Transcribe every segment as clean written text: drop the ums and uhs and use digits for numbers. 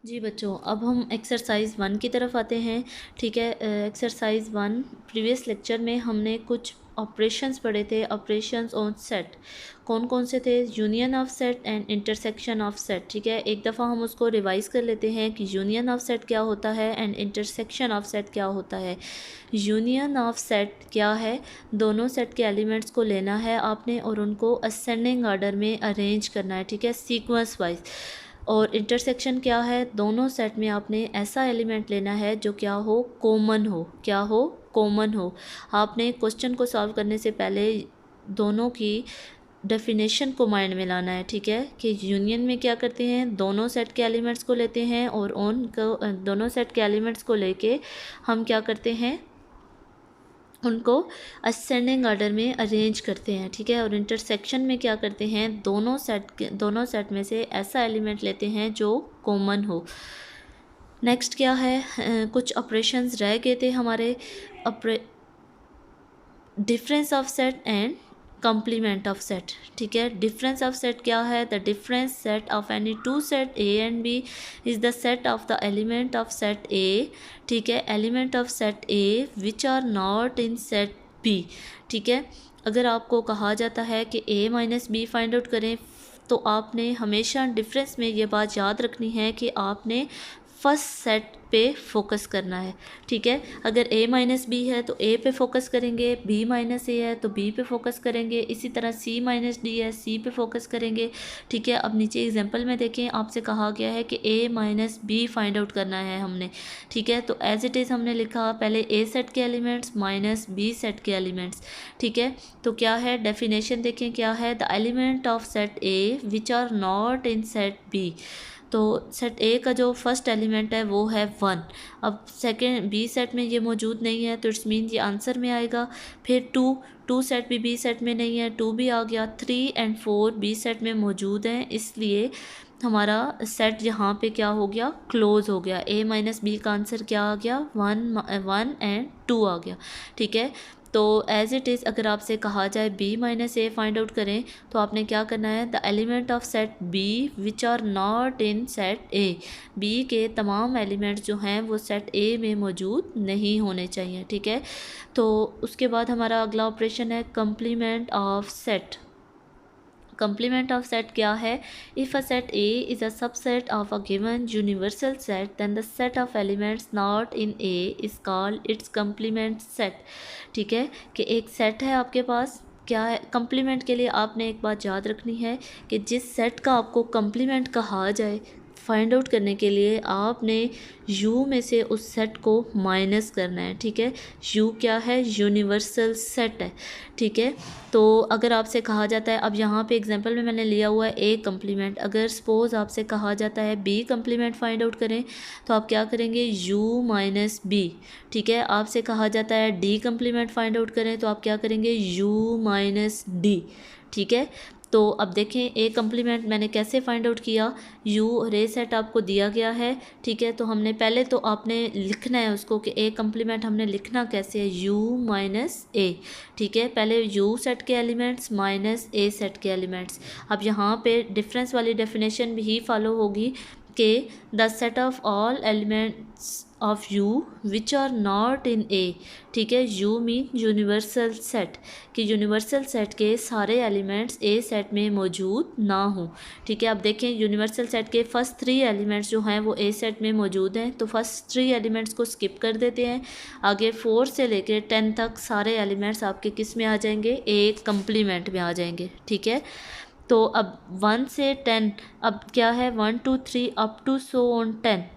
जी बच्चों, अब हम एक्सरसाइज 1 की तरफ आते हैं। ठीक है, एक्सरसाइज 1 प्रीवियस लेक्चर में हमने कुछ ऑपरेशंस पढ़े थे। ऑपरेशंस ऑन सेट कौन कौन से थे? Union of set and intersection of set. ठीक है, एक दफ़ा हम उसको रिवाइज कर लेते हैं कि यूनियन ऑफ सेट क्या होता है एंड इंटरसेक्शन ऑफ सेट क्या होता है। यूनियन ऑफ सेट क्या है? दोनों सेट के एलिमेंट्स को लेना है आपने और उनको असेंडिंग ऑर्डर में अरेंज करना है। ठीक है, सीक्वेंस वाइज। और इंटरसेक्शन क्या है? दोनों सेट में आपने ऐसा एलिमेंट लेना है जो क्या हो? कॉमन हो। क्या हो? कॉमन हो। आपने क्वेश्चन को सॉल्व करने से पहले दोनों की डेफिनेशन को माइंड में लाना है। ठीक है, कि यूनियन में क्या करते हैं? दोनों सेट के एलिमेंट्स को लेते हैं और उनको दोनों सेट के एलिमेंट्स को लेके हम क्या करते हैं? उनको असेंडिंग ऑर्डर में अरेंज करते हैं। ठीक है, और इंटरसेक्शन में क्या करते हैं? दोनों सेट में से ऐसा एलिमेंट लेते हैं जो कॉमन हो। नेक्स्ट क्या है? कुछ ऑपरेशंस रह गए थे हमारे। Difference of set and complement of set. ठीक है, डिफरेंस ऑफ सेट क्या है? The difference set of any two set A and B is the set of the element of set A. ठीक है, element of set A which are not in set B. ठीक है, अगर आपको कहा जाता है कि a minus B find out करें तो आपने हमेशा डिफरेंस में ये बात याद रखनी है कि आपने फर्स्ट सेट पे फोकस करना है। ठीक है, अगर a माइनस बी है तो a पे फोकस करेंगे, b माइनस ए है तो b पे फोकस करेंगे, इसी तरह c माइनस डी है c पे फोकस करेंगे। ठीक है, अब नीचे एग्जांपल में देखें, आपसे कहा गया है कि a minus B find out करना है हमने। ठीक है, तो एज इट इज़ हमने लिखा पहले a सेट के एलिमेंट्स माइनस b सेट के एलिमेंट्स। ठीक है, तो क्या है डेफिनेशन देखें क्या है? The element of set a which are not in set b। तो सेट ए का जो फर्स्ट एलिमेंट है वो है 1। अब सेकेंड बी सेट में ये मौजूद नहीं है तो इट्स मीन ये आंसर में आएगा। फिर 2 सेट भी बी सेट में नहीं है, 2 भी आ गया। 3 एंड 4 बी सेट में मौजूद हैं, इसलिए हमारा सेट यहाँ पे क्या हो गया? क्लोज हो गया। a माइनस बी का आंसर क्या आ गया? 1 एंड 2 आ गया। ठीक है, तो एज इट इज़ अगर आपसे कहा जाए b minus A find out करें तो आपने क्या करना है? The element of set b which are not in set a। b के तमाम एलिमेंट्स जो हैं वो सेट a में मौजूद नहीं होने चाहिए। ठीक है, तो उसके बाद हमारा अगला ऑपरेशन है complement of set. Complement of set क्या है? If a set A is a subset of a given universal set then the set of elements not in A is called its complement set. ठीक है, कि एक set है आपके पास, क्या है? कंप्लीमेंट के लिए आपने एक बात याद रखनी है कि जिस सेट का आपको कंप्लीमेंट कहा जाए, फाइंड आउट करने के लिए आपने U में से उस सेट को माइनस करना है। ठीक है, U क्या है? यूनिवर्सल सेट है। ठीक है, तो अगर आपसे कहा जाता है, अब यहाँ पे एग्जांपल में मैंने लिया हुआ है A कंप्लीमेंट, अगर सपोज़ आपसे कहा जाता है B कंप्लीमेंट फाइंड आउट करें तो आप क्या करेंगे? U minus B. ठीक है, आपसे कहा जाता है D कंप्लीमेंट फाइंड आउट करें तो आप क्या करेंगे? U minus D. ठीक है, तो अब देखें ए कंप्लीमेंट मैंने कैसे फाइंड आउट किया? यू और ए सेट आपको दिया गया है। ठीक है, तो हमने पहले तो आपने लिखना है उसको कि ए कंप्लीमेंट हमने लिखना कैसे है? यू माइनस ए। ठीक है, पहले यू सेट के एलिमेंट्स माइनस ए सेट के एलिमेंट्स। अब यहाँ पे डिफरेंस वाली डेफिनेशन भी फॉलो होगी कि the set of all elements of U which are not in A. ठीक है, यू मीन यूनिवर्सल सेट, कि यूनिवर्सल सेट के सारे एलिमेंट्स ए सेट में मौजूद ना हों। ठीक है, अब देखें यूनिवर्सल सेट के फर्स्ट 3 एलिमेंट्स जो हैं वो ए सेट में मौजूद हैं, तो फर्स्ट 3 एलिमेंट्स को स्किप कर देते हैं। आगे 4 से लेकर 10 तक सारे एलिमेंट्स आपके किस में आ जाएंगे? ए कंप्लीमेंट में आ जाएंगे। ठीक है, तो अब 1 से 10, अब क्या है? 1 2 3 अप टू सो ऑन 10।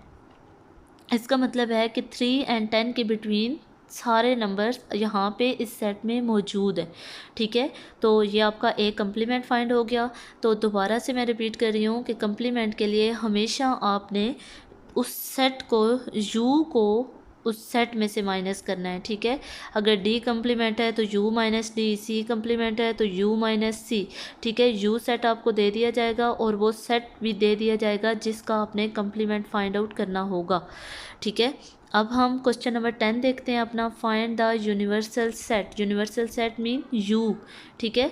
इसका मतलब है कि 3 एंड 10 के बिटवीन सारे नंबर्स यहाँ पे इस सेट में मौजूद है। ठीक है, तो ये आपका ए कंप्लीमेंट फाइंड हो गया। तो दोबारा से मैं रिपीट कर रही हूँ कि कंप्लीमेंट के लिए हमेशा आपने उस सेट को, यू को उस सेट में से माइनस करना है। ठीक है, अगर डी कंप्लीमेंट है तो U minus D, C complement है तो यू माइनस सी। ठीक है, यू सेट आपको दे दिया जाएगा और वो सेट भी दे दिया जाएगा जिसका आपने कंप्लीमेंट फाइंड आउट करना होगा। ठीक है, अब हम क्वेश्चन नंबर 10 देखते हैं अपना। Find the universal set. Universal set mean you, ठीक है।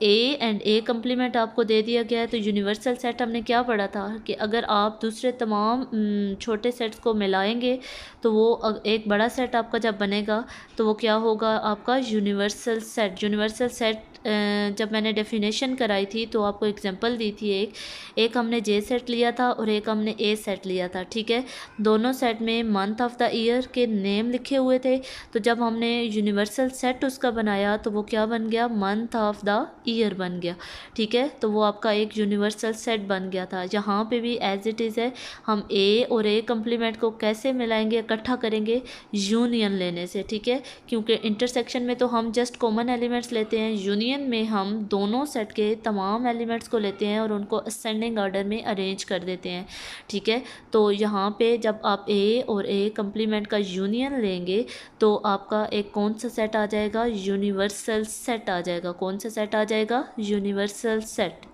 ए एंड ए कम्प्लीमेंट आपको दे दिया गया है। तो यूनिवर्सल सेट हमने क्या पढ़ा था कि अगर आप दूसरे तमाम छोटे सेट्स को मिलाएंगे तो वो एक बड़ा सेट आपका जब बनेगा तो वो क्या होगा, आपका यूनिवर्सल सेट। यूनिवर्सल सेट जब मैंने डेफिनेशन कराई थी तो आपको एग्जांपल दी थी, एक हमने जे सेट लिया था और एक हमने ए सेट लिया था, ठीक है। दोनों सेट में मंथ ऑफ द ईयर के नेम लिखे हुए थे। तो जब हमने यूनिवर्सल सेट उसका बनाया तो वो क्या बन गया, मंथ ऑफ द ईयर बन गया, ठीक है। तो वो आपका एक यूनिवर्सल सेट बन गया था। यहाँ पे भी एज इट इज़ है, हम ए और ए कम्प्लीमेंट को कैसे मिलाएंगे, इकट्ठा करेंगे, यूनियन लेने से, ठीक है। क्योंकि इंटरसेक्शन में तो हम जस्ट कॉमन एलिमेंट्स लेते हैं, यूनियन में हम दोनों सेट के तमाम एलिमेंट्स को लेते हैं और उनको असेंडिंग ऑर्डर में अरेंज कर देते हैं, ठीक है। तो यहाँ पे जब आप ए और ए कम्प्लीमेंट का यूनियन लेंगे तो आपका एक कौन सा सेट आ जाएगा, यूनिवर्सल सेट आ जाएगा। कौन सा सेट आ जाएगा, यूनिवर्सल सेट।